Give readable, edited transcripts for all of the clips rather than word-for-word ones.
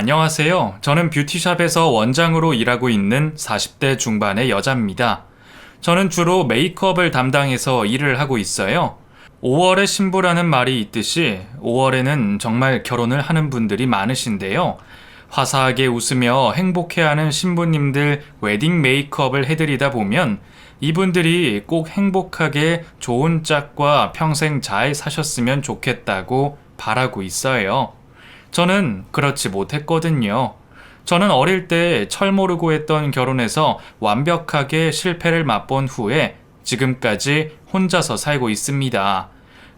안녕하세요. 저는 뷰티샵에서 원장으로 일하고 있는 40대 중반의 여자입니다. 저는 주로 메이크업을 담당해서 일을 하고 있어요. 5월의 신부라는 말이 있듯이 5월에는 정말 결혼을 하는 분들이 많으신데요. 화사하게 웃으며 행복해하는 신부님들 웨딩 메이크업을 해드리다 보면 이분들이 꼭 행복하게 좋은 짝과 평생 잘 사셨으면 좋겠다고 바라고 있어요. 저는 그렇지 못했거든요. 저는 어릴 때 철 모르고 했던 결혼에서 완벽하게 실패를 맛본 후에 지금까지 혼자서 살고 있습니다.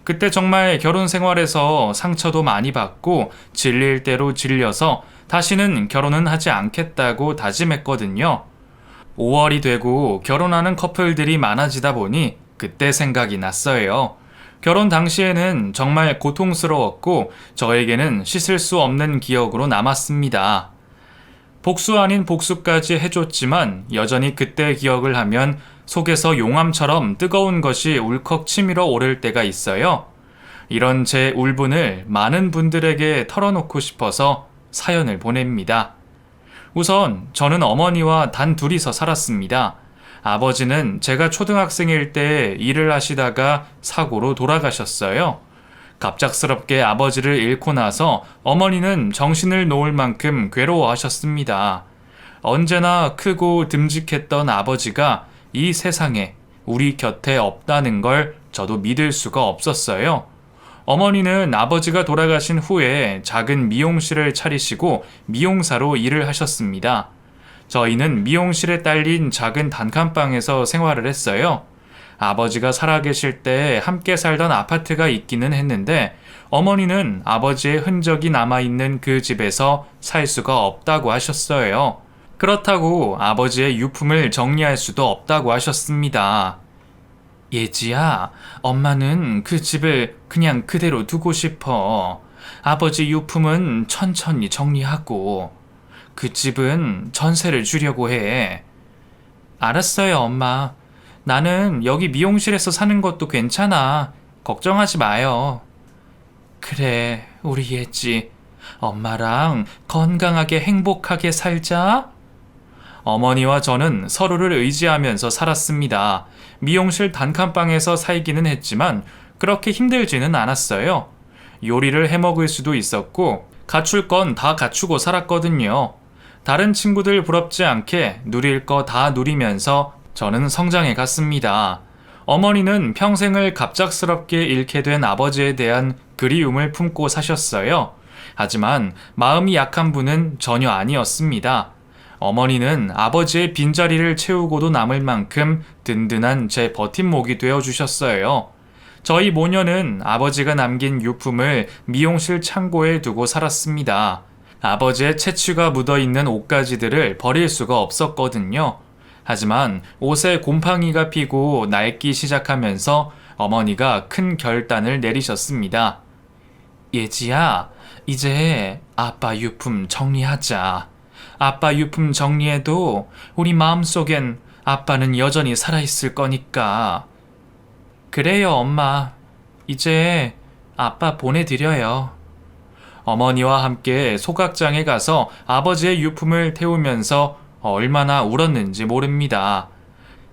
그때 정말 결혼 생활에서 상처도 많이 받고 질릴 대로 질려서 다시는 결혼은 하지 않겠다고 다짐했거든요. 5월이 되고 결혼하는 커플들이 많아지다 보니 그때 생각이 났어요. 결혼 당시에는 정말 고통스러웠고 저에게는 씻을 수 없는 기억으로 남았습니다. 복수 아닌 복수까지 해줬지만 여전히 그때 기억을 하면 속에서 용암처럼 뜨거운 것이 울컥 치밀어 오를 때가 있어요. 이런 제 울분을 많은 분들에게 털어놓고 싶어서 사연을 보냅니다. 우선 저는 어머니와 단 둘이서 살았습니다. 아버지는 제가 초등학생일 때 일을 하시다가 사고로 돌아가셨어요. 갑작스럽게 아버지를 잃고 나서 어머니는 정신을 놓을 만큼 괴로워하셨습니다. 언제나 크고 듬직했던 아버지가 이 세상에 우리 곁에 없다는 걸 저도 믿을 수가 없었어요. 어머니는 아버지가 돌아가신 후에 작은 미용실을 차리시고 미용사로 일을 하셨습니다. 저희는 미용실에 딸린 작은 단칸방에서 생활을 했어요. 아버지가 살아계실 때 함께 살던 아파트가 있기는 했는데 어머니는 아버지의 흔적이 남아있는 그 집에서 살 수가 없다고 하셨어요. 그렇다고 아버지의 유품을 정리할 수도 없다고 하셨습니다. 예지야, 엄마는 그 집을 그냥 그대로 두고 싶어. 아버지 유품은 천천히 정리하고 그 집은 전세를 주려고 해. 알았어요, 엄마. 나는 여기 미용실에서 사는 것도 괜찮아. 걱정하지 마요. 그래, 우리 예지. 엄마랑 건강하게 행복하게 살자. 어머니와 저는 서로를 의지하면서 살았습니다. 미용실 단칸방에서 살기는 했지만 그렇게 힘들지는 않았어요. 요리를 해먹을 수도 있었고 갖출 건 다 갖추고 살았거든요. 다른 친구들 부럽지 않게 누릴 거 다 누리면서 저는 성장해 갔습니다. 어머니는 평생을 갑작스럽게 잃게 된 아버지에 대한 그리움을 품고 사셨어요. 하지만 마음이 약한 분은 전혀 아니었습니다. 어머니는 아버지의 빈자리를 채우고도 남을 만큼 든든한 제 버팀목이 되어주셨어요. 저희 모녀는 아버지가 남긴 유품을 미용실 창고에 두고 살았습니다. 아버지의 채취가 묻어있는 옷가지들을 버릴 수가 없었거든요. 하지만 옷에 곰팡이가 피고 낡기 시작하면서 어머니가 큰 결단을 내리셨습니다. 예지야, 이제 아빠 유품 정리하자. 아빠 유품 정리해도 우리 마음속엔 아빠는 여전히 살아있을 거니까. 그래요, 엄마. 이제 아빠 보내드려요. 어머니와 함께 소각장에 가서 아버지의 유품을 태우면서 얼마나 울었는지 모릅니다.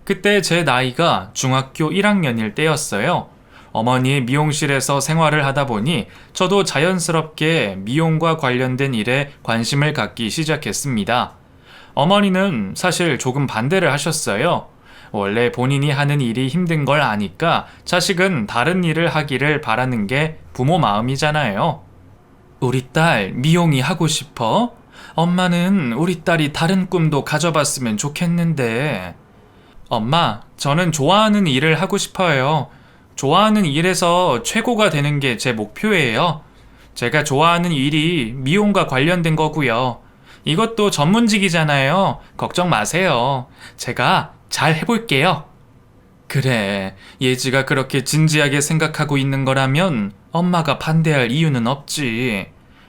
그때 제 나이가 중학교 1학년일 때였어요. 어머니의 미용실에서 생활을 하다 보니 저도 자연스럽게 미용과 관련된 일에 관심을 갖기 시작했습니다. 어머니는 사실 조금 반대를 하셨어요. 원래 본인이 하는 일이 힘든 걸 아니까 자식은 다른 일을 하기를 바라는 게 부모 마음이잖아요. 우리 딸 미용이 하고 싶어? 엄마는 우리 딸이 다른 꿈도 가져봤으면 좋겠는데. 엄마, 저는 좋아하는 일을 하고 싶어요. 좋아하는 일에서 최고가 되는 게 제 목표예요. 제가 좋아하는 일이 미용과 관련된 거고요. 이것도 전문직이잖아요. 걱정 마세요. 제가 잘 해볼게요. 그래, 예지가 그렇게 진지하게 생각하고 있는 거라면 엄마가 반대할 이유는 없지.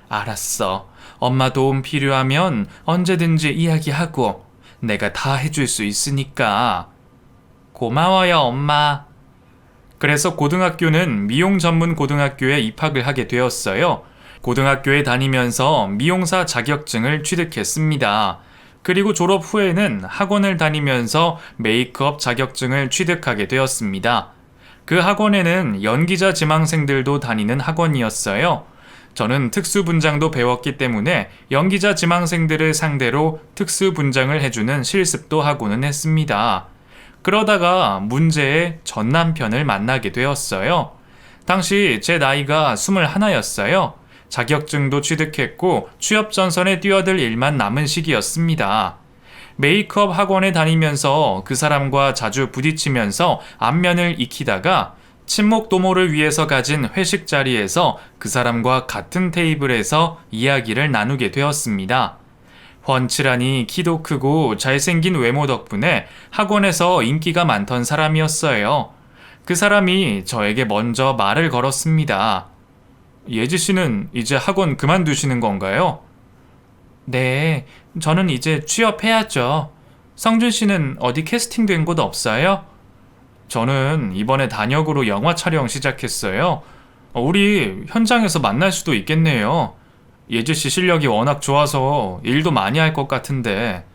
알았어. 엄마 도움 필요하면 언제든지 이야기하고 내가 다 해줄 수 있으니까. 고마워요, 엄마. 그래서 고등학교는 미용 전문 고등학교에 입학을 하게 되었어요. 고등학교에 다니면서 미용사 자격증을 취득했습니다. 그리고 졸업 후에는 학원을 다니면서 메이크업 자격증을 취득하게 되었습니다. 그 학원에는 연기자 지망생들도 다니는 학원이었어요. 저는 특수분장도 배웠기 때문에 연기자 지망생들을 상대로 특수분장을 해주는 실습도 하고는 했습니다. 그러다가 문제의 전 남편을 만나게 되었어요. 당시 제 나이가 21였어요. 자격증도 취득했고 취업 전선에 뛰어들 일만 남은 시기였습니다. 메이크업 학원에 다니면서 그 사람과 자주 부딪히면서 안면을 익히다가 친목 도모를 위해서 가진 회식 자리에서 그 사람과 같은 테이블에서 이야기를 나누게 되었습니다. 훤칠하니 키도 크고 잘생긴 외모 덕분에 학원에서 인기가 많던 사람이었어요. 그 사람이 저에게 먼저 말을 걸었습니다. 예지 씨는 이제 학원 그만두시는 건가요? 네, 저는 이제 취업해야죠. 성준 씨는 어디 캐스팅된 곳 없어요? 저는 이번에 단역으로 영화 촬영 시작했어요. 우리 현장에서 만날 수도 있겠네요. 예지 씨 실력이 워낙 좋아서 일도 많이 할 것 같은데.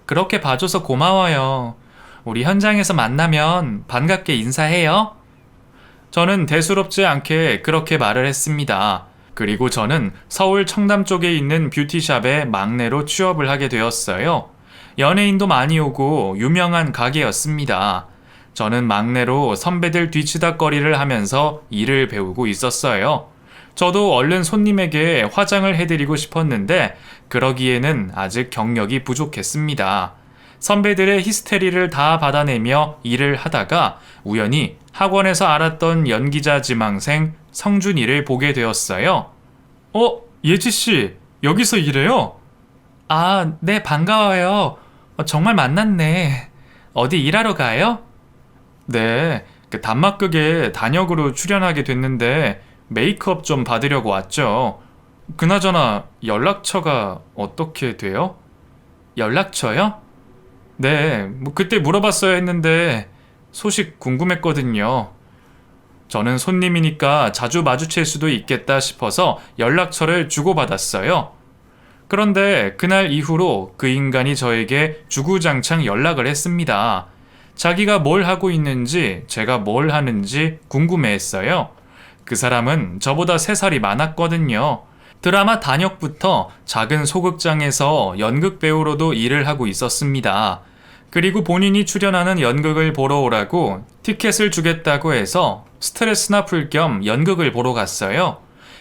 그렇게 봐줘서 고마워요. 우리 현장에서 만나면 반갑게 인사해요. 저는 대수롭지 않게 그렇게 말을 했습니다. 그리고 저는 서울 청담 쪽에 있는 뷰티샵에 막내로 취업을 하게 되었어요. 연예인도 많이 오고 유명한 가게였습니다. 저는 막내로 선배들 뒤치다꺼리를 하면서 일을 배우고 있었어요. 저도 얼른 손님에게 화장을 해드리고 싶었는데 그러기에는 아직 경력이 부족했습니다. 선배들의 히스테리를 다 받아내며 일을 하다가 우연히 학원에서 알았던 연기자 지망생 성준이를 보게 되었어요. 예지씨, 여기서 일해요? 아, 네, 반가워요. 정말 만났네. 어디 일하러 가요? 네, 그 단막극에 단역으로 출연하게 됐는데 메이크업 좀 받으려고 왔죠. 그나저나 연락처가 어떻게 돼요? 연락처요? 네, 그때 물어봤어야 했는데 소식 궁금했거든요. 저는 손님이니까 자주 마주칠 수도 있겠다 싶어서 연락처를 주고받았어요. 그런데 그날 이후로 그 인간이 저에게 주구장창 연락을 했습니다. 자기가 뭘 하고 있는지 제가 뭘 하는지 궁금해했어요. 그 사람은 저보다 3살이 많았거든요. 드라마 단역부터 작은 소극장에서 연극 배우로도 일을 하고 있었습니다. 그리고 본인이 출연하는 연극을 보러 오라고 티켓을 주겠다고 해서 스트레스나 풀 겸 연극을 보러 갔어요.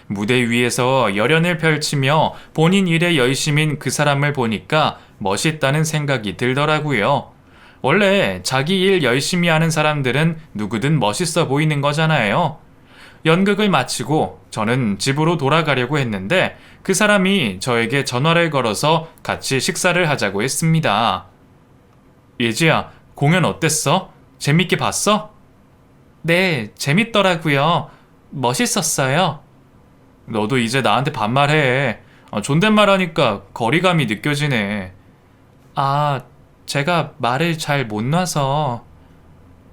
무대 위에서 열연을 펼치며 본인 일에 열심인 그 사람을 보니까 멋있다는 생각이 들더라고요. 원래 자기 일 열심히 하는 사람들은 누구든 멋있어 보이는 거잖아요. 연극을 마치고 저는 집으로 돌아가려고 했는데 그 사람이 저에게 전화를 걸어서 같이 식사를 하자고 했습니다. 예지야, 공연 어땠어? 재밌게 봤어? 네, 재밌더라고요. 멋있었어요. 너도 이제 나한테 반말해. 존댓말 하니까 거리감이 느껴지네. 아, 제가 말을 잘 못 놔서.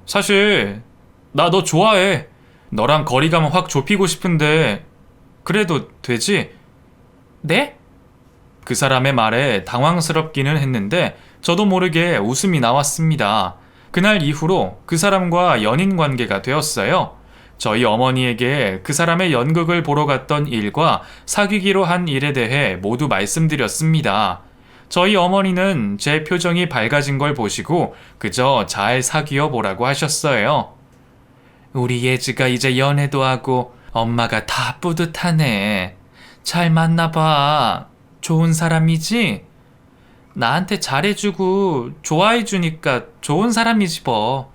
사실 나 너 좋아해. 너랑 거리감 확 좁히고 싶은데 그래도 되지? 네? 그 사람의 말에 당황스럽기는 했는데 저도 모르게 웃음이 나왔습니다. 그날 이후로 그 사람과 연인 관계가 되었어요. 저희 어머니에게 그 사람의 연극을 보러 갔던 일과 사귀기로 한 일에 대해 모두 말씀드렸습니다. 저희 어머니는 제 표정이 밝아진 걸 보시고 그저 잘 사귀어 보라고 하셨어요. 우리 예지가 이제 연애도 하고 엄마가 다 뿌듯하네. 잘 만나봐. 좋은 사람이지? 나한테 잘해주고 좋아해주니까 좋은 사람이지 뭐.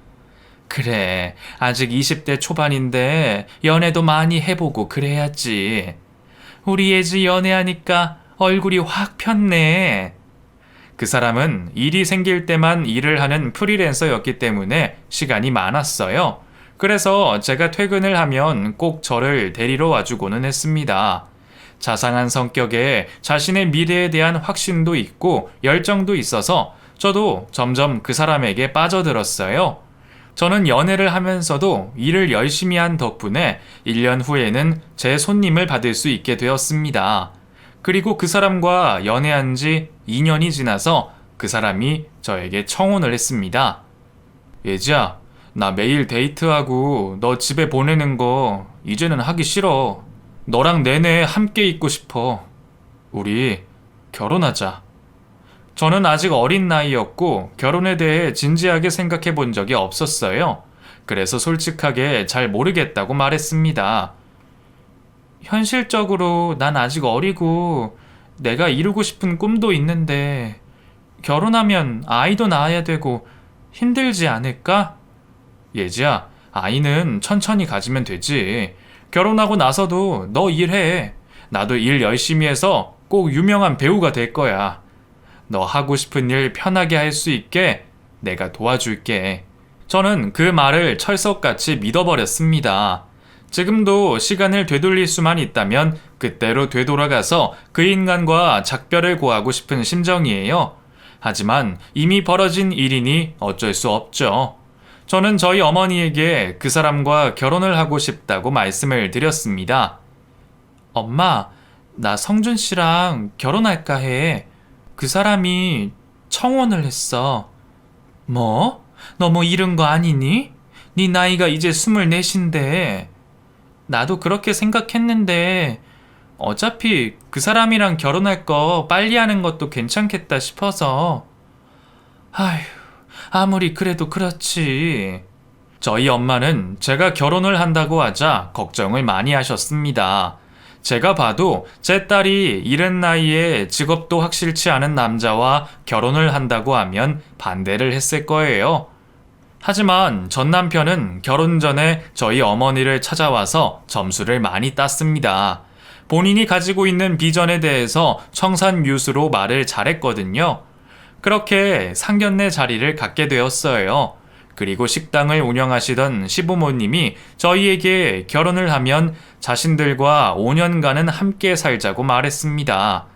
그래, 아직 20대 초반인데 연애도 많이 해보고 그래야지. 우리 예지 연애하니까 얼굴이 확 폈네. 그 사람은 일이 생길 때만 일을 하는 프리랜서였기 때문에 시간이 많았어요. 그래서 제가 퇴근을 하면 꼭 저를 데리러 와주고는 했습니다. 자상한 성격에 자신의 미래에 대한 확신도 있고 열정도 있어서 저도 점점 그 사람에게 빠져들었어요. 저는 연애를 하면서도 일을 열심히 한 덕분에 1년 후에는 제 손님을 받을 수 있게 되었습니다. 그리고 그 사람과 연애한 지 2년이 지나서 그 사람이 저에게 청혼을 했습니다. 예지야, 나 매일 데이트하고 너 집에 보내는 거 이제는 하기 싫어. 너랑 내내 함께 있고 싶어. 우리 결혼하자. 저는 아직 어린 나이였고 결혼에 대해 진지하게 생각해 본 적이 없었어요. 그래서 솔직하게 잘 모르겠다고 말했습니다. 현실적으로 난 아직 어리고 내가 이루고 싶은 꿈도 있는데 결혼하면 아이도 낳아야 되고 힘들지 않을까? 예지야, 아이는 천천히 가지면 되지. 결혼하고 나서도 너 일해. 나도 일 열심히 해서 꼭 유명한 배우가 될 거야. 너 하고 싶은 일 편하게 할 수 있게 내가 도와줄게. 저는 그 말을 철석같이 믿어버렸습니다. 지금도 시간을 되돌릴 수만 있다면 그때로 되돌아가서 그 인간과 작별을 고하고 싶은 심정이에요. 하지만 이미 벌어진 일이니 어쩔 수 없죠. 저는 저희 어머니에게 그 사람과 결혼을 하고 싶다고 말씀을 드렸습니다. 엄마, 나 성준 씨랑 결혼할까 해. 그 사람이 청혼을 했어. 뭐? 너무 이른 거 아니니? 네 나이가 이제 24인데. 나도 그렇게 생각했는데 어차피 그 사람이랑 결혼할 거 빨리 하는 것도 괜찮겠다 싶어서. 아휴, 아무리 그래도 그렇지. 저희 엄마는 제가 결혼을 한다고 하자 걱정을 많이 하셨습니다. 제가 봐도 제 딸이 이른 나이에 직업도 확실치 않은 남자와 결혼을 한다고 하면 반대를 했을 거예요. 하지만 전 남편은 결혼 전에 저희 어머니를 찾아와서 점수를 많이 땄습니다. 본인이 가지고 있는 비전에 대해서 청산유수로 말을 잘했거든요. 그렇게 상견례 자리를 갖게 되었어요. 그리고 식당을 운영하시던 시부모님이 저희에게 결혼을 하면 자신들과 5년간은 함께 살자고 말했습니다.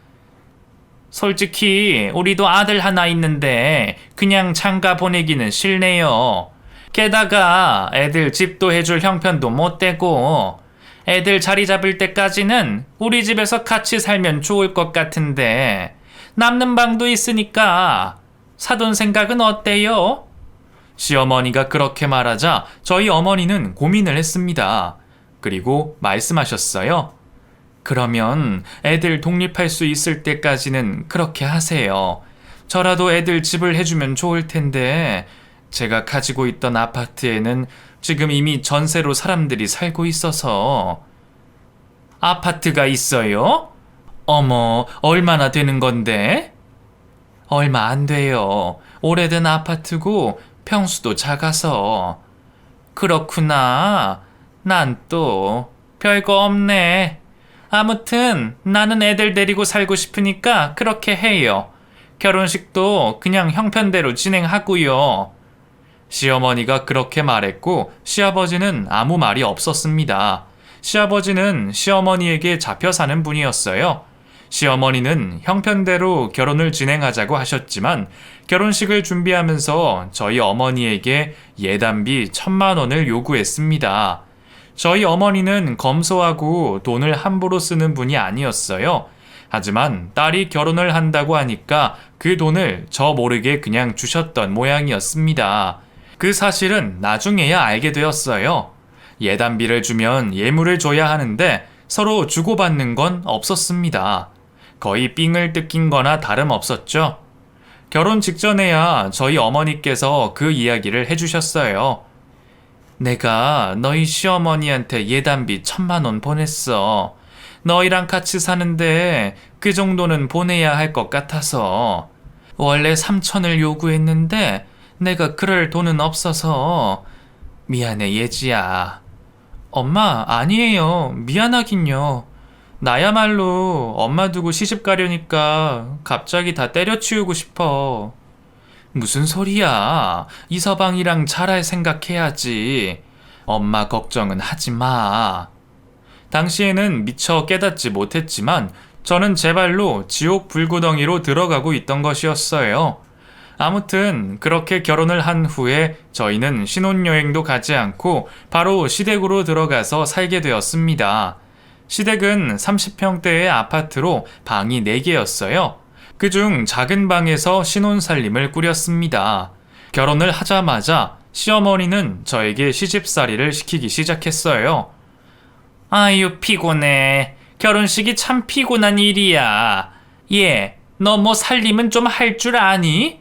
솔직히 우리도 아들 하나 있는데 그냥 장가 보내기는 싫네요. 게다가 애들 집도 해줄 형편도 못 되고 애들 자리 잡을 때까지는 우리 집에서 같이 살면 좋을 것 같은데 남는 방도 있으니까 사돈 생각은 어때요? 시어머니가 그렇게 말하자 저희 어머니는 고민을 했습니다. 그리고 말씀하셨어요. 그러면 애들 독립할 수 있을 때까지는 그렇게 하세요. 저라도 애들 집을 해주면 좋을 텐데 제가 가지고 있던 아파트에는 지금 이미 전세로 사람들이 살고 있어서. 아파트가 있어요? 어머, 얼마나 되는 건데? 얼마 안 돼요. 오래된 아파트고 평수도 작아서. 그렇구나. 난 또 별거 없네. 아무튼 나는 애들 데리고 살고 싶으니까 그렇게 해요. 결혼식도 그냥 형편대로 진행하고요. 시어머니가 그렇게 말했고 시아버지는 아무 말이 없었습니다. 시아버지는 시어머니에게 잡혀 사는 분이었어요. 시어머니는 형편대로 결혼을 진행하자고 하셨지만 결혼식을 준비하면서 저희 어머니에게 예단비 1,000만 원을 요구했습니다. 저희 어머니는 검소하고 돈을 함부로 쓰는 분이 아니었어요. 하지만 딸이 결혼을 한다고 하니까 그 돈을 저 모르게 그냥 주셨던 모양이었습니다. 그 사실은 나중에야 알게 되었어요. 예단비를 주면 예물을 줘야 하는데 서로 주고받는 건 없었습니다. 거의 삥을 뜯긴 거나 다름없었죠. 결혼 직전에야 저희 어머니께서 그 이야기를 해주셨어요. 내가 너희 시어머니한테 예단비 1,000만 원 보냈어. 너희랑 같이 사는데 그 정도는 보내야 할 것 같아서. 원래 3,000을 요구했는데 내가 그럴 돈은 없어서. 미안해, 예지야. 엄마, 아니에요. 미안하긴요. 나야말로 엄마 두고 시집 가려니까 갑자기 다 때려치우고 싶어. 무슨 소리야. 이서방이랑 잘할 생각해야지. 엄마 걱정은 하지 마. 당시에는 미처 깨닫지 못했지만 저는 제 발로 지옥 불구덩이로 들어가고 있던 것이었어요. 아무튼 그렇게 결혼을 한 후에 저희는 신혼여행도 가지 않고 바로 시댁으로 들어가서 살게 되었습니다. 시댁은 30평대의 아파트로 방이 4개였어요. 그중 작은 방에서 신혼살림을 꾸렸습니다. 결혼을 하자마자 시어머니는 저에게 시집살이를 시키기 시작했어요. 아유, 피곤해. 결혼식이 참 피곤한 일이야. 얘, 너 뭐 살림은 좀 할 줄 아니?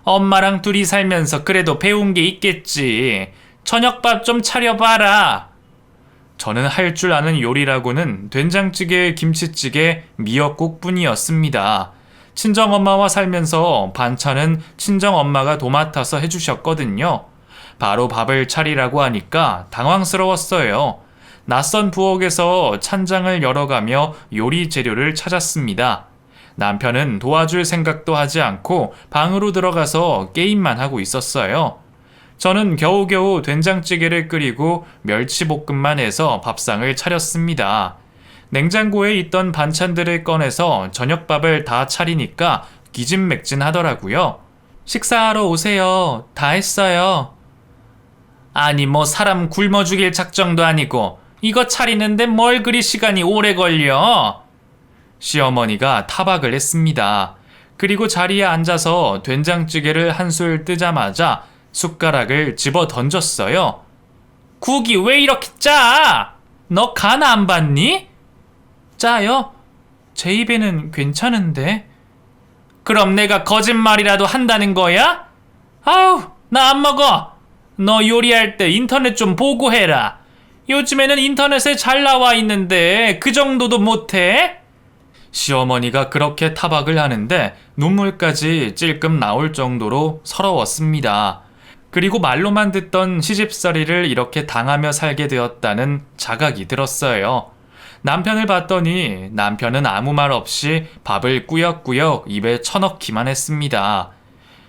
엄마랑 둘이 살면서 그래도 배운 게 있겠지. 저녁밥 좀 차려봐라. 저는 할 줄 아는 요리라고는 된장찌개, 김치찌개, 미역국 뿐이었습니다. 친정엄마와 살면서 반찬은 친정엄마가 도맡아서 해주셨거든요. 바로 밥을 차리라고 하니까 당황스러웠어요. 낯선 부엌에서 찬장을 열어가며 요리 재료를 찾았습니다. 남편은 도와줄 생각도 하지 않고 방으로 들어가서 게임만 하고 있었어요. 저는 겨우겨우 된장찌개를 끓이고 멸치볶음만 해서 밥상을 차렸습니다. 냉장고에 있던 반찬들을 꺼내서 저녁밥을 다 차리니까 기진맥진하더라고요. 식사하러 오세요. 다 했어요. 아니 뭐 사람 굶어 죽일 작정도 아니고 이거 차리는데 뭘 그리 시간이 오래 걸려? 시어머니가 타박을 했습니다. 그리고 자리에 앉아서 된장찌개를 한술 뜨자마자 숟가락을 집어 던졌어요. 국이 왜 이렇게 짜? 너 간 안 봤니? 짜요? 제 입에는 괜찮은데. 그럼 내가 거짓말이라도 한다는 거야? 아우, 나 안 먹어. 너 요리할 때 인터넷 좀 보고 해라. 요즘에는 인터넷에 잘 나와 있는데 그 정도도 못해? 시어머니가 그렇게 타박을 하는데 눈물까지 찔끔 나올 정도로 서러웠습니다. 그리고 말로만 듣던 시집살이를 이렇게 당하며 살게 되었다는 자각이 들었어요. 남편을 봤더니 남편은 아무 말 없이 밥을 꾸역꾸역 입에 쳐넣기만 했습니다.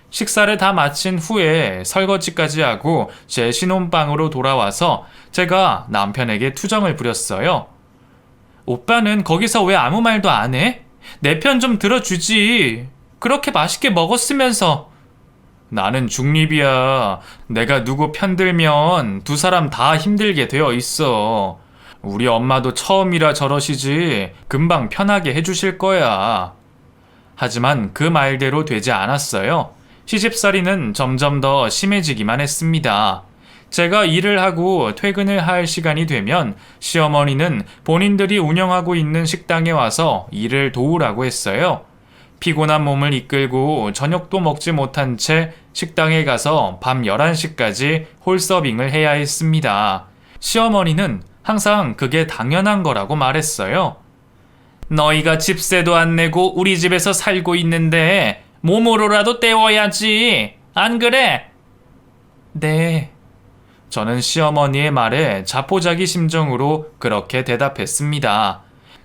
식사를 다 마친 후에 설거지까지 하고 제 신혼방으로 돌아와서 제가 남편에게 투정을 부렸어요. 오빠는 거기서 왜 아무 말도 안 해? 내 편 좀 들어주지. 그렇게 맛있게 먹었으면서. 나는 중립이야. 내가 누구 편들면 두 사람 다 힘들게 되어 있어. 우리 엄마도 처음이라 저러시지 금방 편하게 해주실 거야. 하지만 그 말대로 되지 않았어요. 시집살이는 점점 더 심해지기만 했습니다. 제가 일을 하고 퇴근을 할 시간이 되면 시어머니는 본인들이 운영하고 있는 식당에 와서 일을 도우라고 했어요. 피곤한 몸을 이끌고 저녁도 먹지 못한 채 식당에 가서 밤 11시까지 홀서빙을 해야 했습니다. 시어머니는 항상 그게 당연한 거라고 말했어요. 너희가 집세도 안 내고 우리 집에서 살고 있는데 몸으로라도 때워야지. 안 그래? 네. 저는 시어머니의 말에 자포자기 심정으로 그렇게 대답했습니다.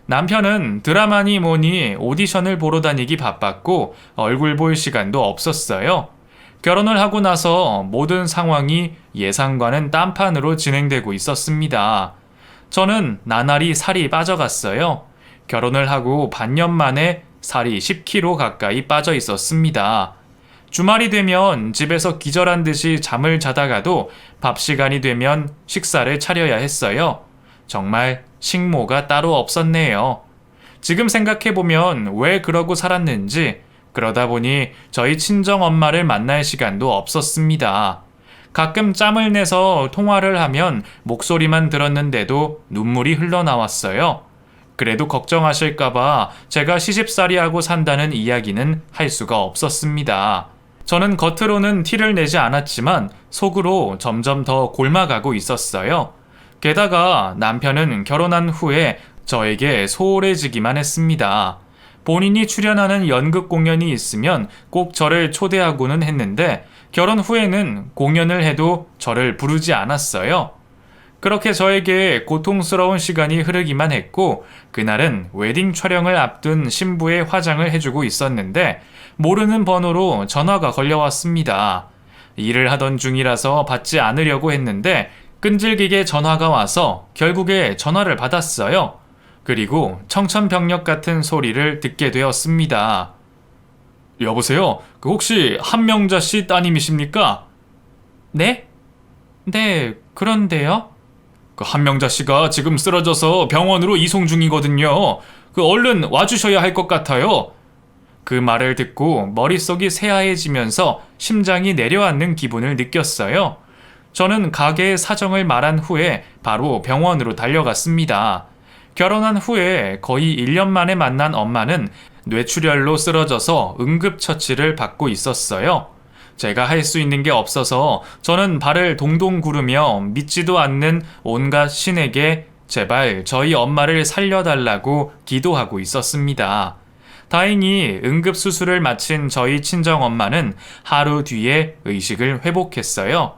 남편은 드라마니 뭐니 오디션을 보러 다니기 바빴고 얼굴 볼 시간도 없었어요. 결혼을 하고 나서 모든 상황이 예상과는 딴판으로 진행되고 있었습니다. 저는 나날이 살이 빠져갔어요. 결혼을 하고 반년 만에 살이 10kg 가까이 빠져 있었습니다. 주말이 되면 집에서 기절한 듯이 잠을 자다가도 밥 시간이 되면 식사를 차려야 했어요. 정말 식모가 따로 없었네요. 지금 생각해보면 왜 그러고 살았는지, 그러다 보니 저희 친정엄마를 만날 시간도 없었습니다. 가끔 짬을 내서 통화를 하면 목소리만 들었는데도 눈물이 흘러나왔어요. 그래도 걱정하실까봐 제가 시집살이하고 산다는 이야기는 할 수가 없었습니다. 저는 겉으로는 티를 내지 않았지만 속으로 점점 더 골마가고 있었어요. 게다가 남편은 결혼한 후에 저에게 소홀해지기만 했습니다. 본인이 출연하는 연극 공연이 있으면 꼭 저를 초대하고는 했는데 결혼 후에는 공연을 해도 저를 부르지 않았어요. 그렇게 저에게 고통스러운 시간이 흐르기만 했고 그날은 웨딩 촬영을 앞둔 신부의 화장을 해주고 있었는데 모르는 번호로 전화가 걸려왔습니다. 일을 하던 중이라서 받지 않으려고 했는데 끈질기게 전화가 와서 결국에 전화를 받았어요. 그리고 청천벽력 같은 소리를 듣게 되었습니다. 여보세요? 그 혹시 한명자 씨 따님이십니까? 네? 네, 그런데요? 그 한명자 씨가 지금 쓰러져서 병원으로 이송 중이거든요. 그 얼른 와주셔야 할 것 같아요. 그 말을 듣고 머릿속이 새하얘지면서 심장이 내려앉는 기분을 느꼈어요. 저는 가게의 사정을 말한 후에 바로 병원으로 달려갔습니다. 결혼한 후에 거의 1년 만에 만난 엄마는 뇌출혈로 쓰러져서 응급처치를 받고 있었어요. 제가 할 수 있는 게 없어서 저는 발을 동동 구르며 믿지도 않는 온갖 신에게 제발 저희 엄마를 살려달라고 기도하고 있었습니다. 다행히 응급수술을 마친 저희 친정엄마는 하루 뒤에 의식을 회복했어요.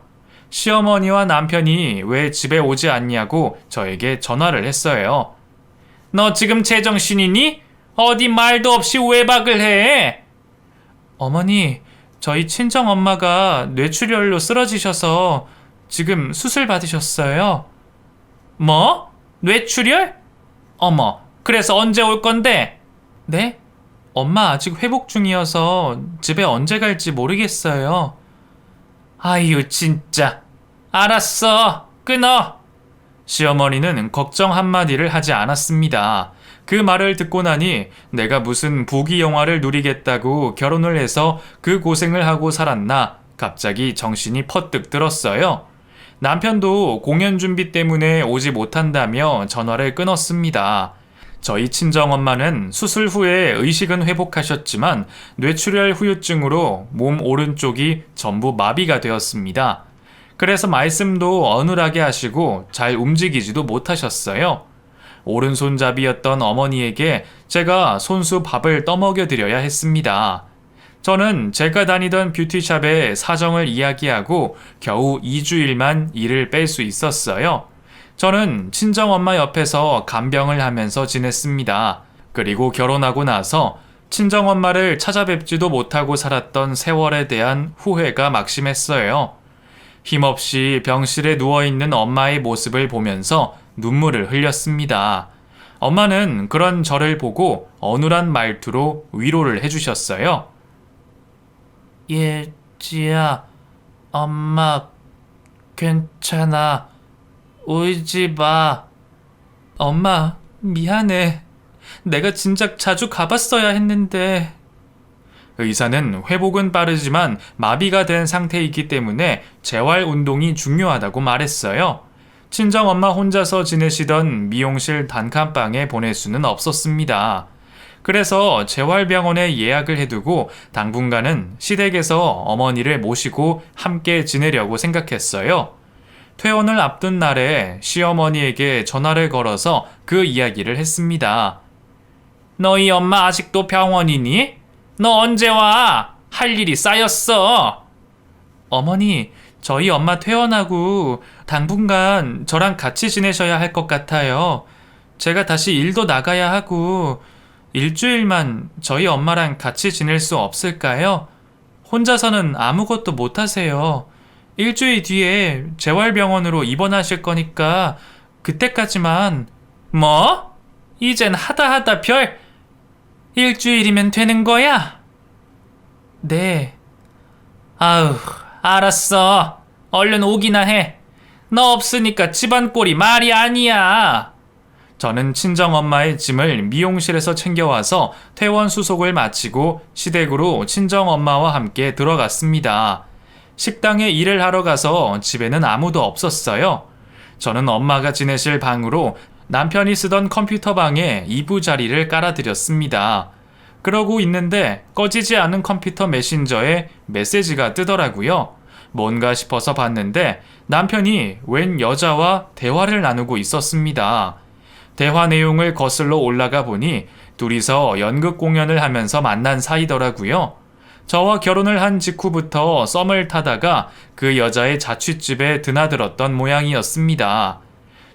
시어머니와 남편이 왜 집에 오지 않냐고 저에게 전화를 했어요. 너 지금 제정신이니? 어디 말도 없이 외박을 해? 어머니, 저희 친정엄마가 뇌출혈로 쓰러지셔서 지금 수술 받으셨어요. 뭐? 뇌출혈? 어머, 그래서 언제 올 건데? 네? 엄마 아직 회복 중이어서 집에 언제 갈지 모르겠어요. 아유, 진짜. 알았어. 끊어. 시어머니는 걱정 한마디를 하지 않았습니다. 그 말을 듣고 나니 내가 무슨 부귀 영화를 누리겠다고 결혼을 해서 그 고생을 하고 살았나 갑자기 정신이 퍼뜩 들었어요. 남편도 공연 준비 때문에 오지 못한다며 전화를 끊었습니다. 저희 친정엄마는 수술 후에 의식은 회복하셨지만 뇌출혈 후유증으로 몸 오른쪽이 전부 마비가 되었습니다. 그래서 말씀도 어눌하게 하시고 잘 움직이지도 못하셨어요. 오른손잡이였던 어머니에게 제가 손수 밥을 떠먹여 드려야 했습니다. 저는 제가 다니던 뷰티샵의 사정을 이야기하고 겨우 2주일만 일을 뺄 수 있었어요. 저는 친정엄마 옆에서 간병을 하면서 지냈습니다. 그리고 결혼하고 나서 친정엄마를 찾아뵙지도 못하고 살았던 세월에 대한 후회가 막심했어요. 힘없이 병실에 누워있는 엄마의 모습을 보면서 눈물을 흘렸습니다. 엄마는 그런 저를 보고 어눌한 말투로 위로를 해주셨어요. 예지야, 엄마 괜찮아. 울지 마. 엄마, 미안해. 내가 진작 자주 가봤어야 했는데. 의사는 회복은 빠르지만 마비가 된 상태이기 때문에 재활 운동이 중요하다고 말했어요. 친정엄마 혼자서 지내시던 미용실 단칸방에 보낼 수는 없었습니다. 그래서 재활병원에 예약을 해두고 당분간은 시댁에서 어머니를 모시고 함께 지내려고 생각했어요. 퇴원을 앞둔 날에 시어머니에게 전화를 걸어서 그 이야기를 했습니다. 너희 엄마 아직도 병원이니? 너 언제 와? 할 일이 쌓였어. 어머니, 저희 엄마 퇴원하고 당분간 저랑 같이 지내셔야 할 것 같아요. 제가 다시 일도 나가야 하고 일주일만 저희 엄마랑 같이 지낼 수 없을까요? 혼자서는 아무것도 못 하세요. 일주일 뒤에 재활병원으로 입원하실 거니까 그때까지만. 뭐? 이젠 하다 별 일주일이면 되는 거야? 네. 아우, 알았어. 얼른 오기나 해. 너 없으니까 집안 꼴이 말이 아니야. 저는 친정엄마의 짐을 미용실에서 챙겨와서 퇴원 수속을 마치고 시댁으로 친정엄마와 함께 들어갔습니다. 식당에 일을 하러 가서 집에는 아무도 없었어요. 저는 엄마가 지내실 방으로 남편이 쓰던 컴퓨터 방에 이부자리를 깔아드렸습니다. 그러고 있는데 꺼지지 않은 컴퓨터 메신저에 메시지가 뜨더라고요. 뭔가 싶어서 봤는데 남편이 웬 여자와 대화를 나누고 있었습니다. 대화 내용을 거슬러 올라가 보니 둘이서 연극 공연을 하면서 만난 사이더라고요. 저와 결혼을 한 직후부터 썸을 타다가 그 여자의 자취집에 드나들었던 모양이었습니다.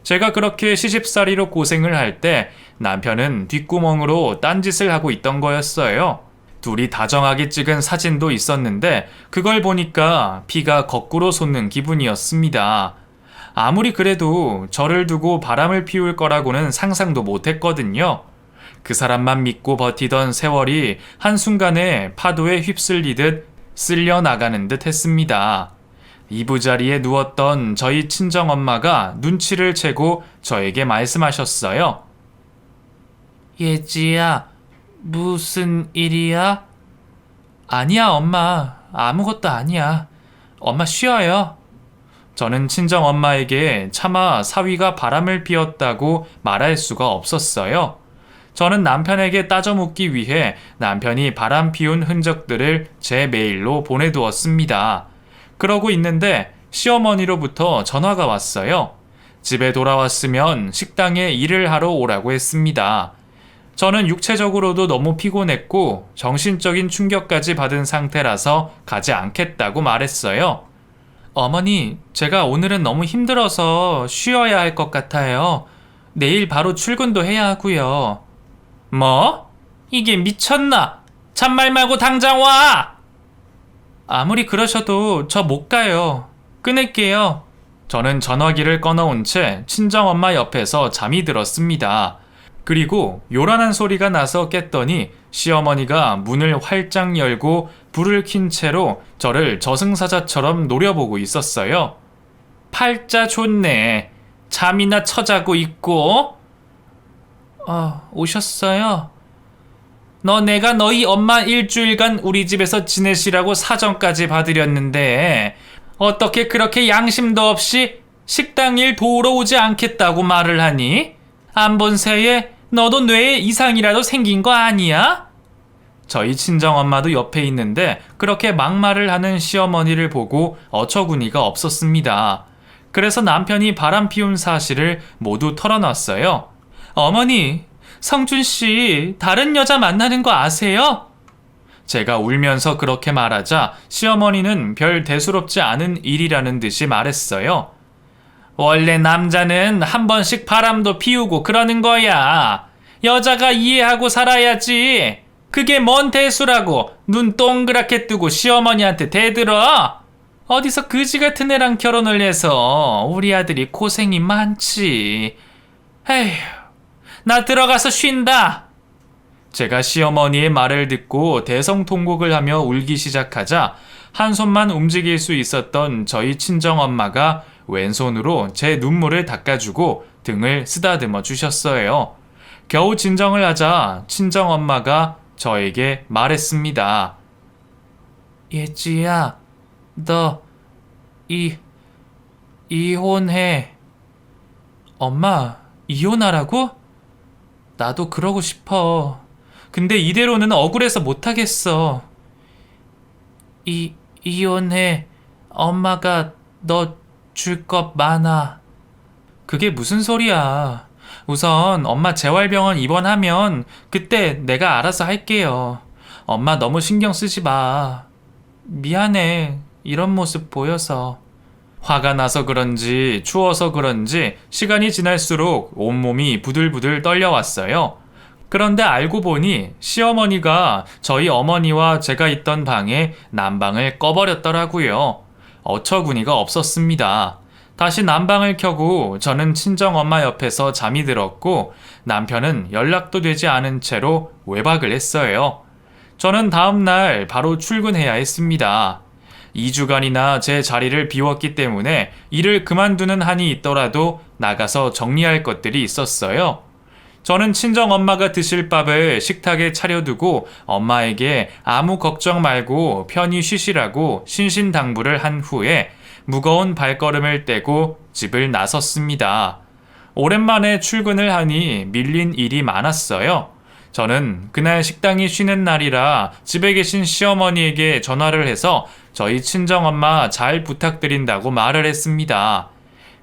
제가 그렇게 시집살이로 고생을 할 때 남편은 뒷구멍으로 딴짓을 하고 있던 거였어요. 둘이 다정하게 찍은 사진도 있었는데 그걸 보니까 피가 거꾸로 솟는 기분이었습니다. 아무리 그래도 저를 두고 바람을 피울 거라고는 상상도 못했거든요. 그 사람만 믿고 버티던 세월이 한순간에 파도에 휩쓸리듯 쓸려 나가는 듯 했습니다. 이부자리에 누웠던 저희 친정엄마가 눈치를 채고 저에게 말씀하셨어요. 예지야, 무슨 일이야? 아니야, 엄마. 아무것도 아니야. 엄마 쉬어요. 저는 친정엄마에게 차마 사위가 바람을 피웠다고 말할 수가 없었어요. 저는 남편에게 따져 묻기 위해 남편이 바람 피운 흔적들을 제 메일로 보내두었습니다. 그러고 있는데 시어머니로부터 전화가 왔어요. 집에 돌아왔으면 식당에 일을 하러 오라고 했습니다. 저는 육체적으로도 너무 피곤했고 정신적인 충격까지 받은 상태라서 가지 않겠다고 말했어요. 어머니, 제가 오늘은 너무 힘들어서 쉬어야 할 것 같아요. 내일 바로 출근도 해야 하고요. 뭐? 이게 미쳤나? 잔말 말고 당장 와! 아무리 그러셔도 저 못 가요. 끊을게요. 저는 전화기를 꺼놓은 채 친정엄마 옆에서 잠이 들었습니다. 그리고 요란한 소리가 나서 깼더니 시어머니가 문을 활짝 열고 불을 킨 채로 저를 저승사자처럼 노려보고 있었어요. 팔자 좋네. 잠이나 처자고 있고. 오셨어요? 내가 너희 엄마 일주일간 우리 집에서 지내시라고 사정까지 받으렸는데 어떻게 그렇게 양심도 없이 식당 일 도우러 오지 않겠다고 말을 하니? 안 본 새에 너도 뇌에 이상이라도 생긴 거 아니야? 저희 친정엄마도 옆에 있는데 그렇게 막말을 하는 시어머니를 보고 어처구니가 없었습니다. 그래서 남편이 바람 피운 사실을 모두 털어놨어요. 어머니, 성준씨 다른 여자 만나는 거 아세요? 제가 울면서 그렇게 말하자 시어머니는 별 대수롭지 않은 일이라는 듯이 말했어요. 원래 남자는 한 번씩 바람도 피우고 그러는 거야. 여자가 이해하고 살아야지. 그게 뭔 대수라고 눈 동그랗게 뜨고 시어머니한테 대들어? 어디서 그지 같은 애랑 결혼을 해서 우리 아들이 고생이 많지. 에휴, 나 들어가서 쉰다. 제가 시어머니의 말을 듣고 대성통곡을 하며 울기 시작하자 한 손만 움직일 수 있었던 저희 친정엄마가 왼손으로 제 눈물을 닦아주고 등을 쓰다듬어 주셨어요. 겨우 진정을 하자 친정엄마가 저에게 말했습니다. 예지야, 너 이혼해. 엄마, 이혼하라고? 나도 그러고 싶어. 근데 이대로는 억울해서 못하겠어. 이혼해. 엄마가 너 줄 것 많아. 그게 무슨 소리야. 우선 엄마 재활병원 입원하면 그때 내가 알아서 할게요. 엄마 너무 신경 쓰지 마. 미안해. 이런 모습 보여서. 화가 나서 그런지 추워서 그런지 시간이 지날수록 온몸이 부들부들 떨려왔어요. 그런데 알고 보니 시어머니가 저희 어머니와 제가 있던 방에 난방을 꺼버렸더라고요. 어처구니가 없었습니다. 다시 난방을 켜고 저는 친정엄마 옆에서 잠이 들었고 남편은 연락도 되지 않은 채로 외박을 했어요. 저는 다음날 바로 출근해야 했습니다. 2주간이나 제 자리를 비웠기 때문에 일을 그만두는 한이 있더라도 나가서 정리할 것들이 있었어요. 저는 친정엄마가 드실 밥을 식탁에 차려두고 엄마에게 아무 걱정 말고 편히 쉬시라고 신신당부를 한 후에 무거운 발걸음을 떼고 집을 나섰습니다. 오랜만에 출근을 하니 밀린 일이 많았어요. 저는 그날 식당이 쉬는 날이라 집에 계신 시어머니에게 전화를 해서 저희 친정엄마 잘 부탁드린다고 말을 했습니다.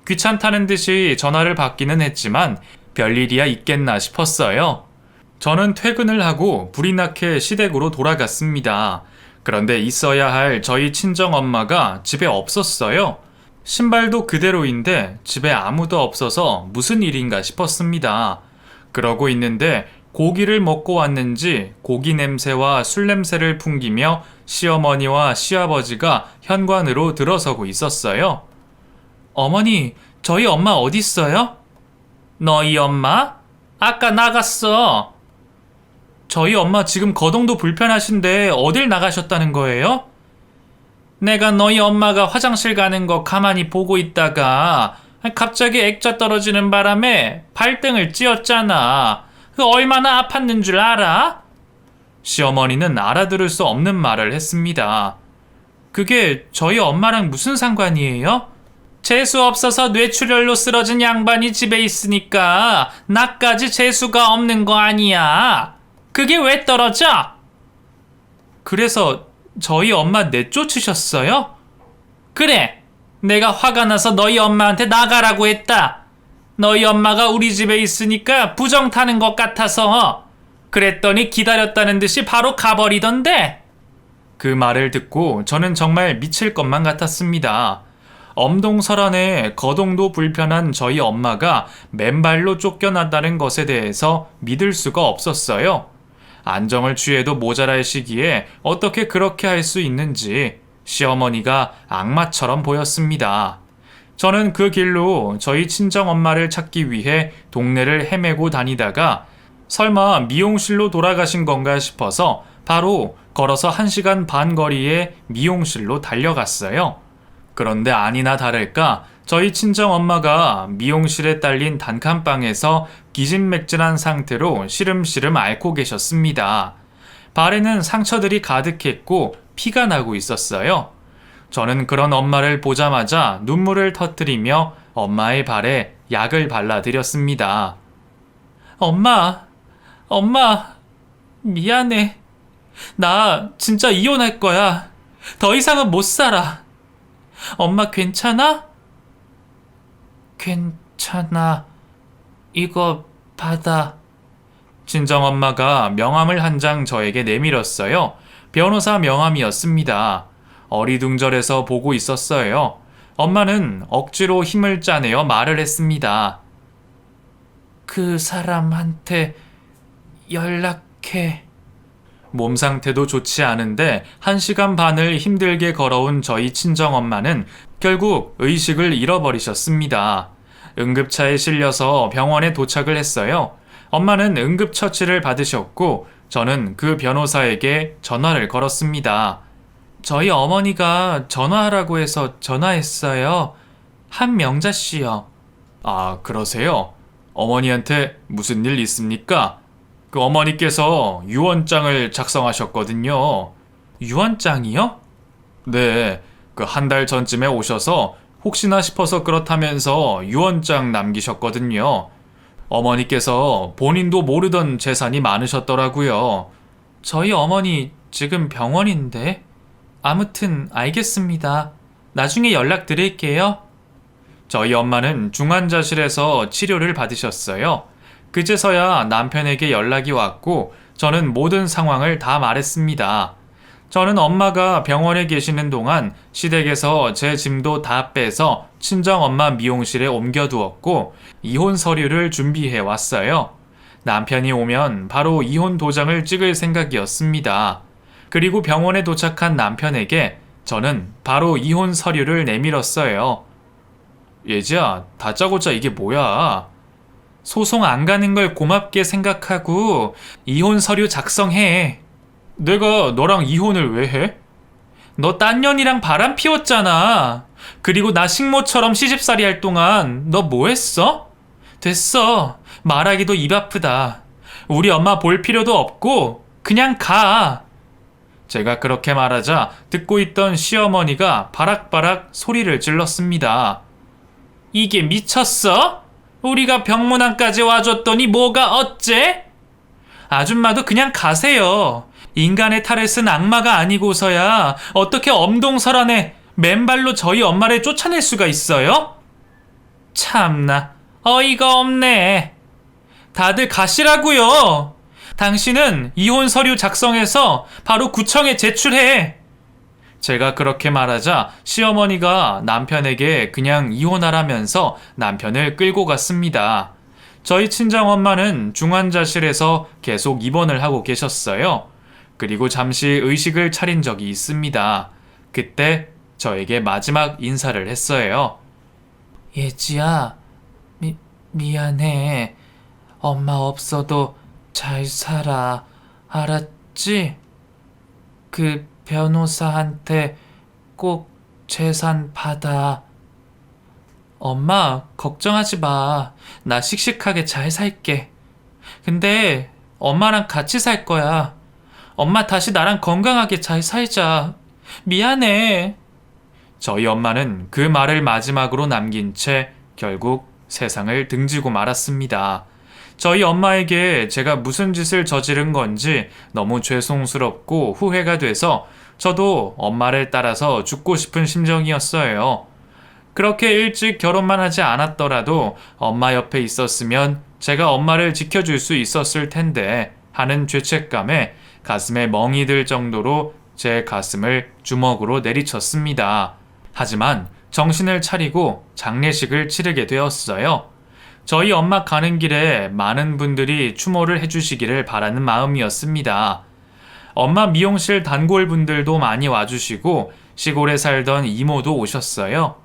귀찮다는 듯이 전화를 받기는 했지만 별일이야 있겠나 싶었어요. 저는 퇴근을 하고 불이 나게 시댁으로 돌아갔습니다. 그런데 있어야 할 저희 친정엄마가 집에 없었어요. 신발도 그대로인데 집에 아무도 없어서 무슨 일인가 싶었습니다. 그러고 있는데 고기를 먹고 왔는지 고기 냄새와 술 냄새를 풍기며 시어머니와 시아버지가 현관으로 들어서고 있었어요. 어머니, 저희 엄마 어디 있어요? 너희 엄마? 아까 나갔어. 저희 엄마 지금 거동도 불편하신데 어딜 나가셨다는 거예요? 내가 너희 엄마가 화장실 가는 거 가만히 보고 있다가 갑자기 액자 떨어지는 바람에 발등을 찧었잖아. 그 얼마나 아팠는 줄 알아? 시어머니는 알아들을 수 없는 말을 했습니다. 그게 저희 엄마랑 무슨 상관이에요? 재수 없어서 뇌출혈로 쓰러진 양반이 집에 있으니까 나까지 재수가 없는 거 아니야. 그게 왜 떨어져? 그래서 저희 엄마 내쫓으셨어요? 그래. 내가 화가 나서 너희 엄마한테 나가라고 했다. 너희 엄마가 우리 집에 있으니까 부정 타는 것 같아서. 그랬더니 기다렸다는 듯이 바로 가버리던데. 그 말을 듣고 저는 정말 미칠 것만 같았습니다. 엄동설안에 거동도 불편한 저희 엄마가 맨발로 쫓겨났다는 것에 대해서 믿을 수가 없었어요. 안정을 취해도 모자랄 시기에 어떻게 그렇게 할 수 있는지 시어머니가 악마처럼 보였습니다. 저는 그 길로 저희 친정엄마를 찾기 위해 동네를 헤매고 다니다가 설마 미용실로 돌아가신 건가 싶어서 바로 걸어서 1시간 반 거리의 미용실로 달려갔어요. 그런데 아니나 다를까 저희 친정엄마가 미용실에 딸린 단칸방에서 기진맥진한 상태로 시름시름 앓고 계셨습니다. 발에는 상처들이 가득했고 피가 나고 있었어요. 저는 그런 엄마를 보자마자 눈물을 터뜨리며 엄마의 발에 약을 발라드렸습니다. 엄마, 미안해. 나 진짜 이혼할 거야. 더 이상은 못 살아. 엄마 괜찮아? 괜찮아. 이거 받아. 친정엄마가 명함을 한 장 저에게 내밀었어요. 변호사 명함이었습니다. 어리둥절해서 보고 있었어요. 엄마는 억지로 힘을 짜내어 말을 했습니다. 그 사람한테 연락해. 몸 상태도 좋지 않은데 1시간 반을 힘들게 걸어온 저희 친정엄마는 결국 의식을 잃어버리셨습니다. 응급차에 실려서 병원에 도착을 했어요. 엄마는 응급처치를 받으셨고 저는 그 변호사에게 전화를 걸었습니다. 저희 어머니가 전화하라고 해서 전화했어요. 한명자 씨요. 아, 그러세요? 어머니한테 무슨 일 있습니까? 그 어머니께서 유언장을 작성하셨거든요. 유언장이요? 네, 그 1달 전쯤에 오셔서 혹시나 싶어서 그렇다면서 유언장 남기셨거든요. 어머니께서 본인도 모르던 재산이 많으셨더라고요. 저희 어머니 지금 병원인데. 아무튼 알겠습니다. 나중에 연락드릴게요. 저희 엄마는 중환자실에서 치료를 받으셨어요. 그제서야 남편에게 연락이 왔고 저는 모든 상황을 다 말했습니다. 저는 엄마가 병원에 계시는 동안 시댁에서 제 짐도 다 빼서 친정엄마 미용실에 옮겨두었고 이혼 서류를 준비해 왔어요. 남편이 오면 바로 이혼 도장을 찍을 생각이었습니다. 그리고 병원에 도착한 남편에게 저는 바로 이혼 서류를 내밀었어요. 예지야, 다짜고짜 이게 뭐야? 소송 안 가는 걸 고맙게 생각하고 이혼 서류 작성해. 내가 너랑 이혼을 왜 해? 너 딴 년이랑 바람 피웠잖아. 그리고 나 식모처럼 시집살이 할 동안 너 뭐 했어? 됐어. 말하기도 입 아프다. 우리 엄마 볼 필요도 없고 그냥 가. 제가 그렇게 말하자 듣고 있던 시어머니가 바락바락 소리를 질렀습니다. 이게 미쳤어? 우리가 병문안까지 와줬더니 뭐가 어째? 아줌마도 그냥 가세요. 인간의 탈을 쓴 악마가 아니고서야 어떻게 엄동설안에 맨발로 저희 엄마를 쫓아낼 수가 있어요? 참나 어이가 없네. 다들 가시라고요. 당신은 이혼 서류 작성해서 바로 구청에 제출해. 제가 그렇게 말하자 시어머니가 남편에게 그냥 이혼하라면서 남편을 끌고 갔습니다. 저희 친정엄마는 중환자실에서 계속 입원을 하고 계셨어요. 그리고 잠시 의식을 차린 적이 있습니다. 그때 저에게 마지막 인사를 했어요. 예지야, 미안해. 엄마 없어도 잘 살아. 알았지? 그 변호사한테 꼭 재산 받아. 엄마, 걱정하지 마. 나 씩씩하게 잘 살게. 근데 엄마랑 같이 살 거야. 엄마 다시 나랑 건강하게 잘 살자. 미안해. 저희 엄마는 그 말을 마지막으로 남긴 채 결국 세상을 등지고 말았습니다. 저희 엄마에게 제가 무슨 짓을 저지른 건지 너무 죄송스럽고 후회가 돼서 저도 엄마를 따라서 죽고 싶은 심정이었어요. 그렇게 일찍 결혼만 하지 않았더라도 엄마 옆에 있었으면 제가 엄마를 지켜줄 수 있었을 텐데 하는 죄책감에 가슴에 멍이 들 정도로 제 가슴을 주먹으로 내리쳤습니다. 하지만 정신을 차리고 장례식을 치르게 되었어요. 저희 엄마 가는 길에 많은 분들이 추모를 해주시기를 바라는 마음이었습니다. 엄마 미용실 단골 분들도 많이 와주시고 시골에 살던 이모도 오셨어요.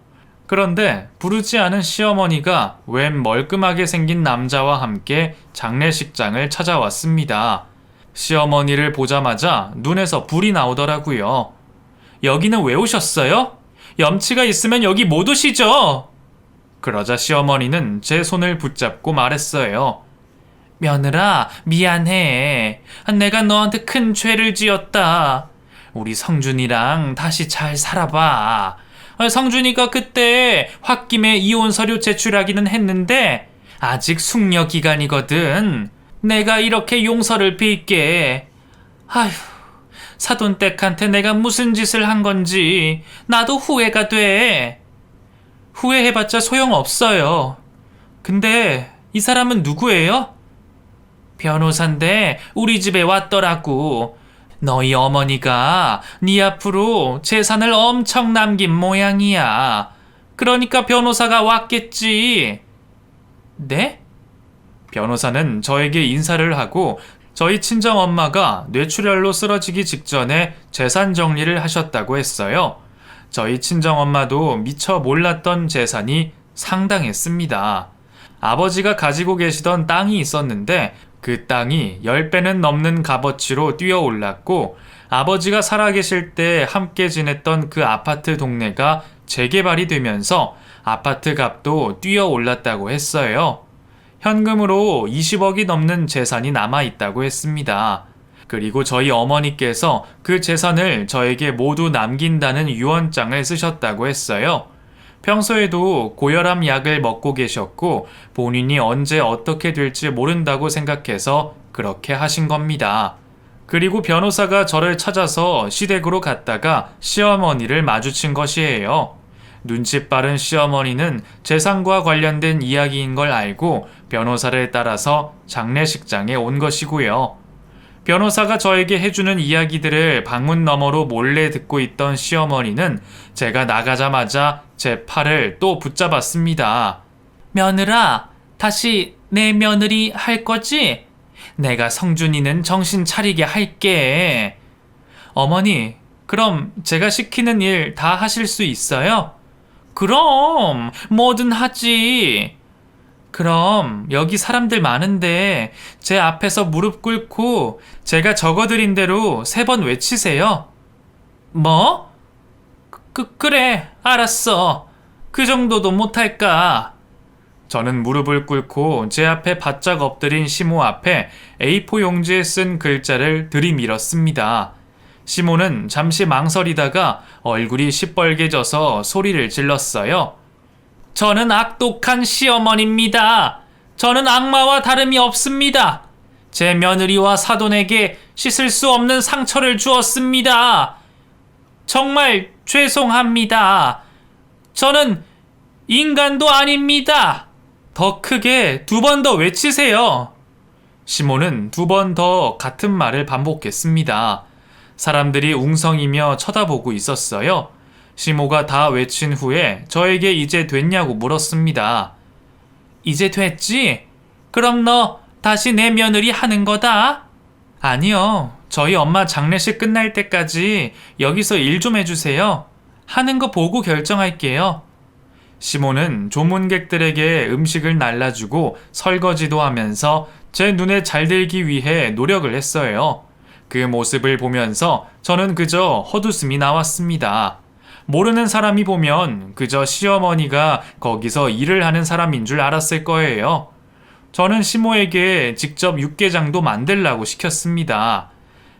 그런데 부르지 않은 시어머니가 웬 멀끔하게 생긴 남자와 함께 장례식장을 찾아왔습니다. 시어머니를 보자마자 눈에서 불이 나오더라고요. 여기는 왜 오셨어요? 염치가 있으면 여기 못 오시죠? 그러자 시어머니는 제 손을 붙잡고 말했어요. 며느라, 미안해. 내가 너한테 큰 죄를 지었다. 우리 성준이랑 다시 잘 살아봐. 성준이가 그때 홧김에 이혼 서류 제출하기는 했는데 아직 숙려 기간이거든. 내가 이렇게 용서를 빌게. 아휴, 사돈댁한테 내가 무슨 짓을 한 건지 나도 후회가 돼. 후회해봤자 소용없어요. 근데 이 사람은 누구예요? 변호사인데 우리 집에 왔더라고. 너희 어머니가 네 앞으로 재산을 엄청 남긴 모양이야. 그러니까 변호사가 왔겠지. 네? 변호사는 저에게 인사를 하고 저희 친정엄마가 뇌출혈로 쓰러지기 직전에 재산 정리를 하셨다고 했어요. 저희 친정엄마도 미처 몰랐던 재산이 상당했습니다. 아버지가 가지고 계시던 땅이 있었는데 그 땅이 10배는 넘는 값어치로 뛰어올랐고 아버지가 살아계실 때 함께 지냈던 그 아파트 동네가 재개발이 되면서 아파트 값도 뛰어올랐다고 했어요. 현금으로 20억이 넘는 재산이 남아있다고 했습니다. 그리고 저희 어머니께서 그 재산을 저에게 모두 남긴다는 유언장을 쓰셨다고 했어요. 평소에도 고혈압 약을 먹고 계셨고 본인이 언제 어떻게 될지 모른다고 생각해서 그렇게 하신 겁니다. 그리고 변호사가 저를 찾아서 시댁으로 갔다가 시어머니를 마주친 것이에요. 눈치 빠른 시어머니는 재산과 관련된 이야기인 걸 알고 변호사를 따라서 장례식장에 온 것이고요. 변호사가 저에게 해주는 이야기들을 방문 너머로 몰래 듣고 있던 시어머니는 제가 나가자마자 제 팔을 또 붙잡았습니다. 며느라, 다시 내 며느리 할 거지? 내가 성준이는 정신 차리게 할게. 어머니, 그럼 제가 시키는 일 다 하실 수 있어요? 그럼 뭐든 하지. 그럼 여기 사람들 많은데 제 앞에서 무릎 꿇고 제가 적어드린 대로 3번 외치세요. 뭐? 그래, 알았어. 그 정도도 못할까? 저는 무릎을 꿇고 제 앞에 바짝 엎드린 시모 앞에 A4 용지에 쓴 글자를 들이밀었습니다. 시모는 잠시 망설이다가 얼굴이 시뻘개져서 소리를 질렀어요. 저는 악독한 시어머니입니다. 저는 악마와 다름이 없습니다. 제 며느리와 사돈에게 씻을 수 없는 상처를 주었습니다. 정말 죄송합니다. 저는 인간도 아닙니다. 더 크게 2번 더 외치세요. 시모는 2번 더 같은 말을 반복했습니다. 사람들이 웅성이며 쳐다보고 있었어요. 시모가 다 외친 후에 저에게 이제 됐냐고 물었습니다. 이제 됐지? 그럼 너 다시 내 며느리 하는 거다? 아니요. 저희 엄마 장례식 끝날 때까지 여기서 일 좀 해주세요. 하는 거 보고 결정할게요. 시모는 조문객들에게 음식을 날라주고 설거지도 하면서 제 눈에 잘 들기 위해 노력을 했어요. 그 모습을 보면서 저는 그저 헛웃음이 나왔습니다. 모르는 사람이 보면 그저 시어머니가 거기서 일을 하는 사람인 줄 알았을 거예요. 저는 시모에게 직접 육개장도 만들라고 시켰습니다.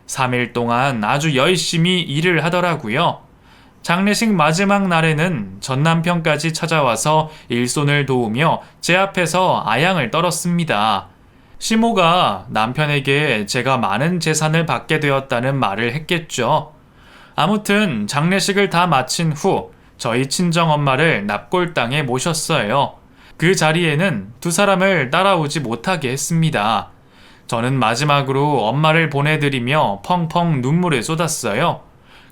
3일 동안 아주 열심히 일을 하더라고요. 장례식 마지막 날에는 전 남편까지 찾아와서 일손을 도우며 제 앞에서 아양을 떨었습니다. 시모가 남편에게 제가 많은 재산을 받게 되었다는 말을 했겠죠. 아무튼 장례식을 다 마친 후 저희 친정엄마를 납골당에 모셨어요. 그 자리에는 두 사람을 따라오지 못하게 했습니다. 저는 마지막으로 엄마를 보내드리며 펑펑 눈물을 쏟았어요.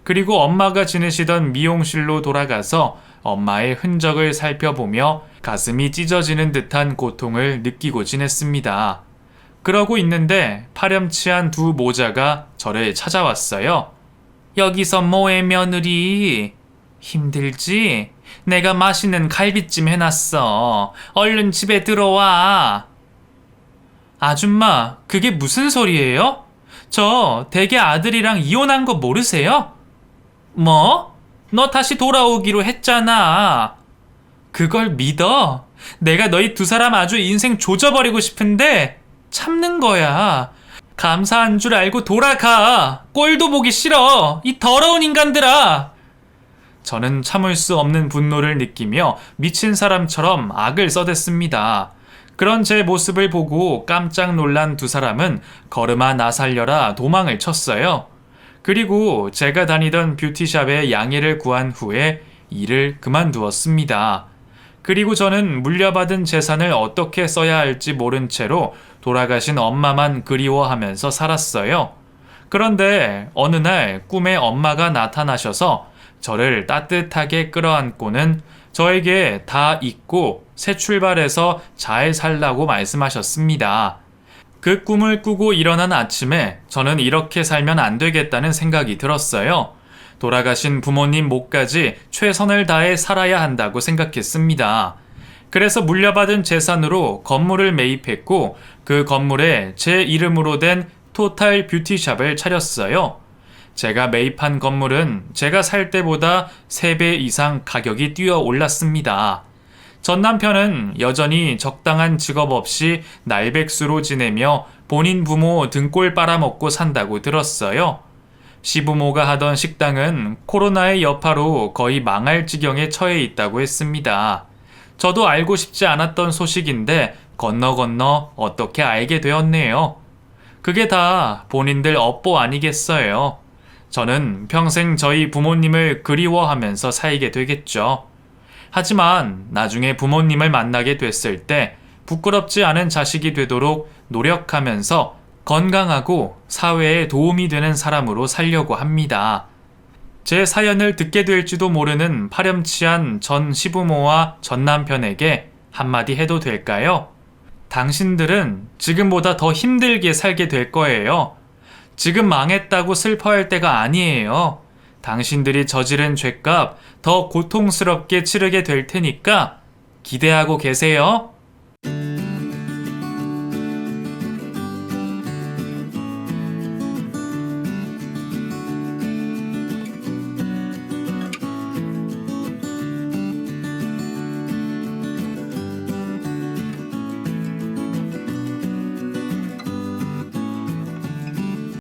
그리고 엄마가 지내시던 미용실로 돌아가서 엄마의 흔적을 살펴보며 가슴이 찢어지는 듯한 고통을 느끼고 지냈습니다. 그러고 있는데 파렴치한 두 모자가 저를 찾아왔어요. 여기서 뭐해 며느리? 힘들지? 내가 맛있는 갈비찜 해놨어. 얼른 집에 들어와. 아줌마, 그게 무슨 소리예요? 저 대개 아들이랑 이혼한 거 모르세요? 뭐? 너 다시 돌아오기로 했잖아. 그걸 믿어? 내가 너희 두 사람 아주 인생 조져버리고 싶은데 참는 거야. 감사한 줄 알고 돌아가. 꼴도 보기 싫어. 이 더러운 인간들아. 저는 참을 수 없는 분노를 느끼며 미친 사람처럼 악을 써댔습니다. 그런 제 모습을 보고 깜짝 놀란 두 사람은 걸음아 나 살려라 도망을 쳤어요. 그리고 제가 다니던 뷰티샵에 양해를 구한 후에 일을 그만두었습니다. 그리고 저는 물려받은 재산을 어떻게 써야 할지 모른 채로 돌아가신 엄마만 그리워하면서 살았어요. 그런데 어느 날 꿈에 엄마가 나타나셔서 저를 따뜻하게 끌어안고는 저에게 다 잊고 새 출발해서 잘 살라고 말씀하셨습니다. 그 꿈을 꾸고 일어난 아침에 저는 이렇게 살면 안 되겠다는 생각이 들었어요. 돌아가신 부모님 몫까지 최선을 다해 살아야 한다고 생각했습니다. 그래서 물려받은 재산으로 건물을 매입했고 그 건물에 제 이름으로 된 토탈 뷰티샵을 차렸어요. 제가 매입한 건물은 제가 살 때보다 3배 이상 가격이 뛰어 올랐습니다. 전 남편은 여전히 적당한 직업 없이 날백수로 지내며 본인 부모 등골 빨아먹고 산다고 들었어요. 시부모가 하던 식당은 코로나의 여파로 거의 망할 지경에 처해 있다고 했습니다. 저도 알고 싶지 않았던 소식인데 건너 어떻게 알게 되었네요. 그게 다 본인들 업보 아니겠어요. 저는 평생 저희 부모님을 그리워하면서 살게 되겠죠. 하지만 나중에 부모님을 만나게 됐을 때 부끄럽지 않은 자식이 되도록 노력하면서 건강하고 사회에 도움이 되는 사람으로 살려고 합니다. 제 사연을 듣게 될지도 모르는 파렴치한 전 시부모와 전 남편에게 한마디 해도 될까요? 당신들은 지금보다 더 힘들게 살게 될 거예요. 지금 망했다고 슬퍼할 때가 아니에요. 당신들이 저지른 죄값 더 고통스럽게 치르게 될 테니까 기대하고 계세요.